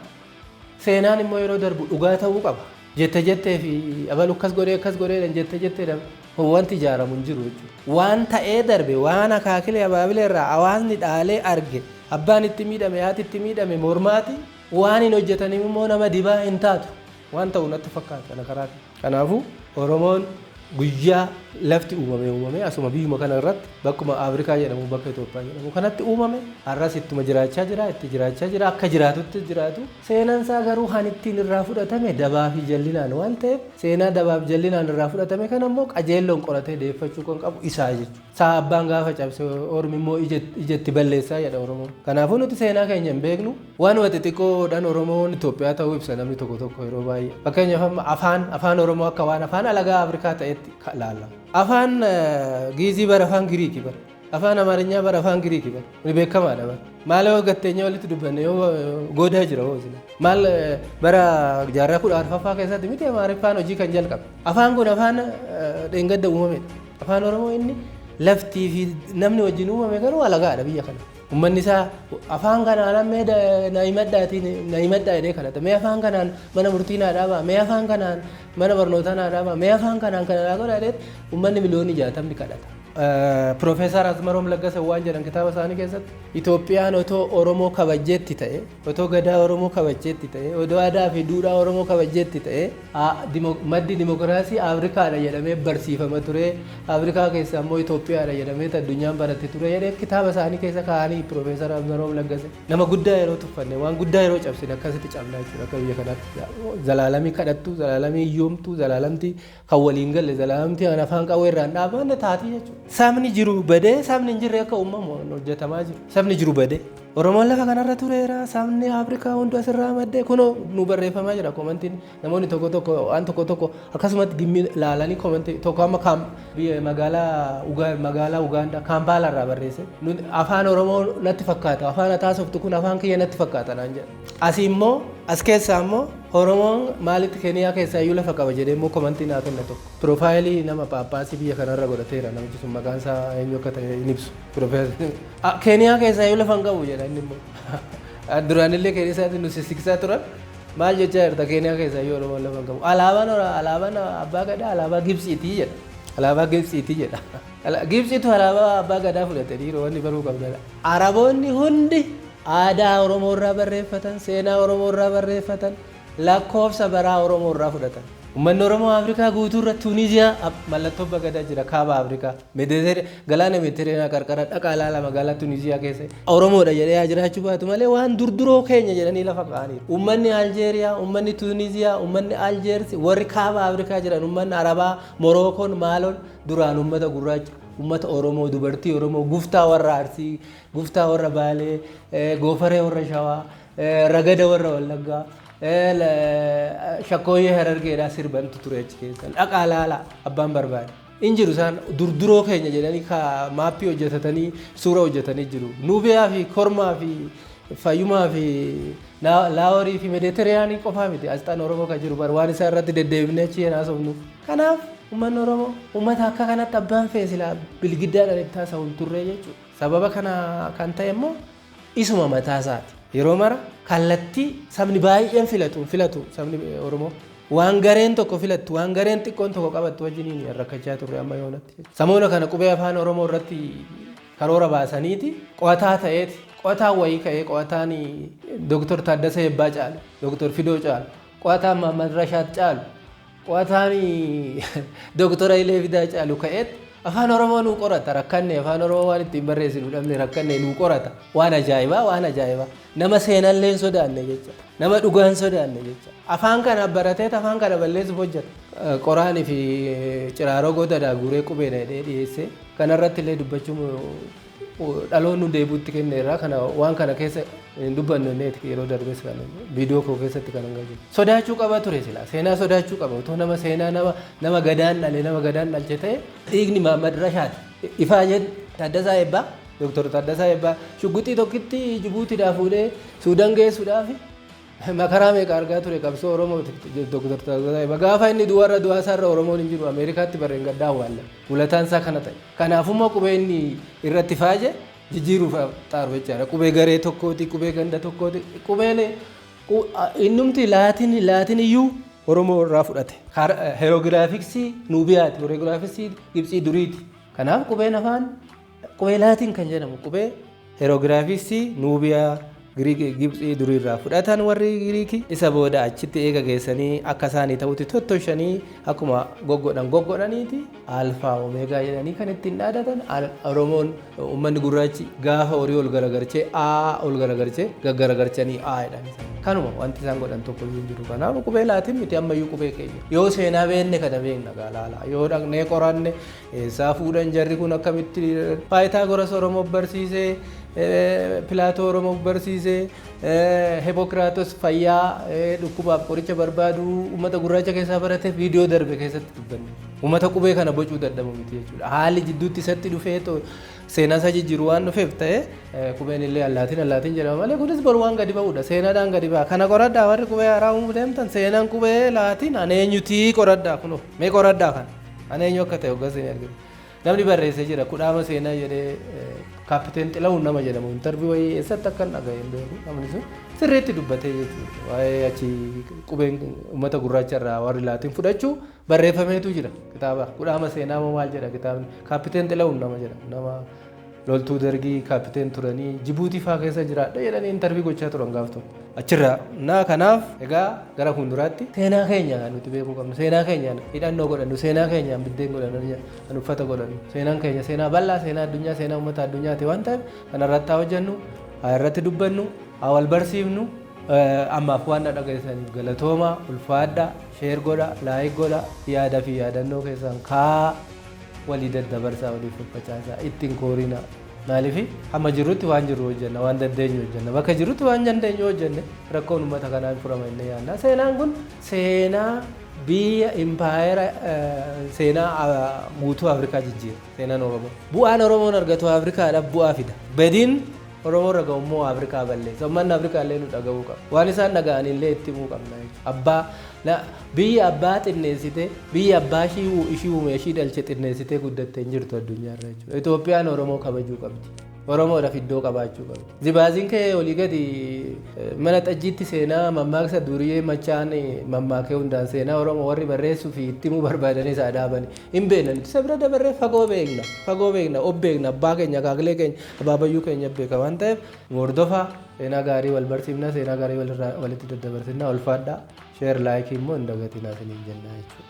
Speaker 1: Seenaan immoo yeroo darbu dhugaa ta'uu qaba. Jettee fi abalu akkas godheedhaan jetteedhaan wanti ijaaramu hin jiru jechuudha. Waan ta'ee darbe waan akaakilee abaabilee irraa hawaasni dhaalee arge abbaan itti miidhame haati itti miidhame mormaati waan hin hojjetaniif immoo nama dibaa hin taatu waan ta'u natti fakkaata kana karaati. Kanaafuu Oromoon guyyaa lafti uumame asuma biyyuma kana irratti bakkuma Afrikaa jedhamu bakka Itoophiyaa jedhamu kanatti uumame har'as ittuma jiraachaa jira akka jiraatutti jiraatu seenaan isaa garuu han ittiin irraa fudhatame dabaa fi jallinaan waan ta'eef seenaa dabaa fi jallinaan irraa fudhatame kana immoo qajeelloon qoratee deeffachuu kan qabu isaa jechuudha. Saa abbaan gaafa cabse ormi immoo ijatti balleessaa jedha Oromoon. Kanaafuu nuti seenaa keenya hin beeknu waan xixiqqoodhaan Oromoon Itoophiyaa ta'uu ibsa namni tokko yeroo baay'ee. Fakkeenyaaf afaan Oromoo akka waan afaan alagaa Afrikaa ta'etti laalla. Afaan Giizii bara afaan Giriikii bara. Afaan Amaarinyaa bara afaan Giriikii bara. Ni beekamaadha bara. Maal yoo gatteenya walitti dubbanne yoo goodaa jira hoosina. Maal bara jaarraa 14ffaa keessatti miti Amaariffaan hojii kan jalqabe. Afaan kun afaan dheengadda uumamedha. Afaan Oromoo inni laftii fi namni wajjin uumame garuu alagaadha biyya kana. Uummanni isaa afaan kanaan mee na himadhaa jedhee kadhata. Mee afaan kanaan mana murtii naa dhaabaa. Mee afaan kanaan mana barnootaa naa dhaabaa. Mee afaan kanaan kana naa godhaa jedheet uummanni miliyoonii 60 kadhata. Profeesar Asmaroom Laggasee waan jedhan kitaaba isaanii keessatti Itoophiyaan otoo Oromoo kabajjeetti ta'e otoo gadaa Oromoo kabajjeetti ta'e otoo aadaa fi duudhaa Oromoo kabajjeetti ta'e maddi dimokiraasii Afrikaadha jedhamee barsiifama ture. Afrikaa keessa immoo Itoophiyaadha jedhamee addunyaan baratte ture jedhee kitaaba isaanii keessa kaa'anii Profeesar Asmaroom Laggasee nama guddaa yeroo tuffanne waan guddaa yeroo cabsine akkasitti cabnaa jechuudha akka biyya kanaatti. Zalaalamii kadhattu, zalaalamii hiyyoomtu, zalaalamtii kan waliin galle, zalaalamtii kan afaan qawwee irraan dhaabanne taatii jechuudha. Sabni jiru badee sabni hin jirre akka uumamu hojjetamaa jiru. Sabni jiru badee Oromoon lafa kanarra tureera sabni Afrikaa hundi asirraa maddee kunoo nu barreeffamaa jira komantiin namoonni tokko akkasumatti gimmi laalanii komantii tokko amma magaalaa Ugaandaa Kampaala irraa barreesse afaan Oromoo natti fakkaata afaan ataasoftu kun afaan kiyya natti fakkaata naan jedha. Asii immoo as keessaa immoo Oromoon maalitti Keeniyaa keessaa iyyuu lafa qaba jedhee immoo komantii naa kenna tokko. Piroofaayilii nama paappaasii biyya kanarra godhateera namichi sun maqaan isaa eenyu akka ta'e hin ibsu. Keeniyaa keessaa iyyuu lafa hin qabu jedha inni immoo. Duraanillee Keeniyaa nu sissiqsaa turan maal jechaa jirta Keeniyaa keessaa iyyuu Oromoon lafa hin qabu. Alaabaan abbaa gadaa alaabaa Gibsiitii jedha. Alaabaa Gibsiitii jedha. Gibsiitu alaabaa abbaa gadaa fudhatanii roonni baruu qabdudha. Araboonni hundi aadaa Oromoo irraa barreeffatan, seenaa Oromoo irraa barreeffatan, lakkoofsa baraa Oromoo irraa fudhatan. Uummanni Oromoo Afrikaa guutuu irratti Tuuniziyaa mallattoo abbaa gadaa jira kaaba Afrikaa. Galaana Meediteraaniyaa qarqara dhaqaa ilaala magaalaa Tuuniziyaa keessa. Oromoodha jedhee jiraachuu baatu malee waan durduroo keenya jedhanii lafa kaa'anii. Uummanni Aljeeriyaa, uummanni Tuuniziyaa, uummanni Aljeersi warri kaaba Afrikaa jiran uummanni Arabaa, Morookoon, Maaloon duraan uummata gurraacha. Uummata Oromoo dubartii Oromoo guftaa warra Arsii, guftaa warra Baalee, goofaree warra Shawaa, ragada warra Wallaggaa, shakkooyyee Harargeedhaa sirbantu ture achi keessa. Dhaqaa ilaala abbaan barbaade. Injiru isaan durduroo keenya jedhanii maappii hojjetatanii suura hojjetanii jiru. Nuubiyaa fi Kormaa fi Fayyumaa fi Laaworii fi Meediteraaniyaa qofaa miti asxaan Oromoo kan jiru waan isaa irratti deddeebinee achi haasofnu. Kanaaf uummanni Oromoo uummata akka kanatti abbaan feesila bilgiddaadhaan itti haasa'u hin turre jechuudha. Sababa kana kan ta'e immoo isuma mataa isaati. Yeroo mara kallattii sabni baay'een filatu sabni Oromoo waan gareen tokko filattu waan gareen xiqqoon tokko qabattu wajjiniin rakkachaa turre amma yoonatti. Samoona kana qubee afaan Oromoo irratti karoora baasaniiti qo'ataa ta'eeti qo'ataa wayii ka'ee qo'ataan Dr. Taaddasee Ebbaa caalu Dr. Fidoo caalu qo'ataan Mahammad Rashaad caalu qo'ataan Dr. Hayilee Fidaa caalu ka'eet afaan Oromoo nuu qorata rakkanne afaan Oromoo waan ittiin barreessinu dhabne rakkanne nuu qorata waan ajaa'ibaa nama seenallee hin sodaanne jecha nama dhugaan sodaanne jecha afaan kana baratee afaan kana balleessuuf hojjeta qoraanii fi ciraaroo gootadhaa guuree qubee dheedhee dhiyeesse kanarratti illee dubbachuun dhaloonni deebuutti kenneerraa kana waan kana keessa hin dubbannu neeti yeroo darbees kana viidiyoo koo keessatti kan hanga jiru sodaachuu qaba ture silaa seenaa sodaachuu qaba otoo nama seenaa nama gadaan dhalche ta'e dhiigni Mahammad Rashaad ifaa jedhu Taaddasaa Ebbaa Dr. Taaddasaa Ebbaa shugguxii tokkitti Jibuutiidhaa fuudhee Suudaan geessuudhaaf makaraa meeqa argaa ture qabsoo Oromooti Dr. Taaddasaa Ebbaa gaafa inni du'arra du'aasaarra Oromoon hin jiru Ameerikaatti barreen gaddaa waalla ulataan isaa kana ta'e kanaafummaa qubee inni irratti faaje jijjiiruuf xaaru jechaadha qubee garee tokkooti qubee ganda tokkooti qubeen innumti laatiin iyyuu Oromoo irraa fudhate heerogiraafiksii Nuubiyaati heerogiraafiksii Gibxii duriiti kanaaf qubeen afaan qubee laatiin kan jedhamu qubee heerogiraafiksii Nuubiyaa Gibxii duriirraa fudhatan warri Giriikii isa booda achitti eega geessanii akka isaanii ta'utti tottoshanii akkuma goggodhaniiti alfaa omeegaa jedhanii kan ittiin dhaadatan Oromoon uummanni gurraachi gaafa horii ol garagarchee ol garagarchee gaggaragarchanii jedhan kanuma wanti isaan godhan tokko hin jiru kanaaf qubee laatiin miti ammayyuu qubee keenya yoo seenaa beenne kana beekna gaalaala yoo dhaqnee qoranne eessaa fuudhan jarri kun akkamitti Paayitaagoras Oromoo barsiisee Pilaatoo Oromoo barsiisee Hippookiraatos fayyaa dhukkubaaf qoricha barbaadu uummata gurraacha keessaa barate viidiyoo darbe keessatti dubbanne uummata qubee kana bocuu dadhabu miti jechuudha haalli jidduutti isatti dhufee seenaa isa jijjiiru waan dhufeef ta'e qubeen illee allaatiin jedhama malee kunis bor waan gadi ba'uudha seenaadhaan gadi ba'a kana qoradhaa warri qubee haaraa uumuu deemtan seenaan qubee laatiin aneenyutii qoradhaa kunoo mee qoradhaa kana aneenyu akka ta'e hoggas hin arginu namni barreessee jira kudhaama seenaa jedhee Kaapiteen Xilahuun nama jedhamu intarviyuu wayii eessatti akka hin dhaga'e hin beeku namni sun sirriitti dubbatee jechuudha waa'ee achi qubeen uummata gurraacha irraa warri laatiin fudhachuu barreeffameetu jira kitaaba kudhaama seenaa moo maal jedha kitaabni Kaapiteen Xilahuun nama jedhamu nama loltuu dargii kaapiteen turanii Jibuutii faa keessa jiraadha jedhanii intarviyuu gochaa turan gaaf tokko achirraa naa kanaaf egaa gara fuulduraatti seenaa keenya nuti beekuu qabnu seenaa keenyaan hidhannoo godhannu seenaa keenyaan biddeen godhannu uffata godhannu seenaan keenya seenaa bal'aa seenaa addunyaa seenaa uummata addunyaati waan ta'eef kanarratti haa hojjennu haa irratti dubbannu haa wal barsiifnu ammaaf waan dhaggeessaniif galatoomaa ulfaadhaa sheer godha laayik godha yaadaa fi yaadannoo keessan kaa walii daddabarsaa walii faffacaasaa ittiin koorina maaliif hamma jirutti waan jiru hojjenna waan dandeenyu hojjenna bakka jirutti waan dandeenyu hojjenne rakkoon uummata kanaa hin furama inni yaadna seenaan kun seenaa biyya impaayera seenaa guutuu Afrikaa jijjiira seenaan Oromoo bu'aan Oromoon argatu Afrikaadhaaf bu'aa fida badiin Oromoo irra ga'ummoo Afrikaa balleessa uummanni Afrikaa illee nu dhaga'uu qaba waan isaan dhaga'an illee itti himuu qabna abbaa biyya abbaa xinneessite biyya abbaa ishii uume ishii dhalche xinneessitee guddattee hin jirtu addunyaarra jechuudha Itoophiyaan Oromoo kabajuu qabdi Oromoodhaaf iddoo qabaachuu qabdi zibaaziin kee olii gadi mana xajjiitti seenaa mammaaksa duriyyee machaan mammaakee hundaan seenaa Oromoo warri barreessuu fi itti himuu barbaadanii isaa dhaabani hin beeknan isa bira dabarree fagoo beekna of beekna abbaa keenya akaakilee keenya abaabayyuu keenya beeka waan ta'eef hordofaa seenaa gaarii wal barsiifna seenaa gaarii walitti daddabarsinna ulfaadhaa sheer laayikii immoo hin dagatinaa isiniin jennaa jechuudha.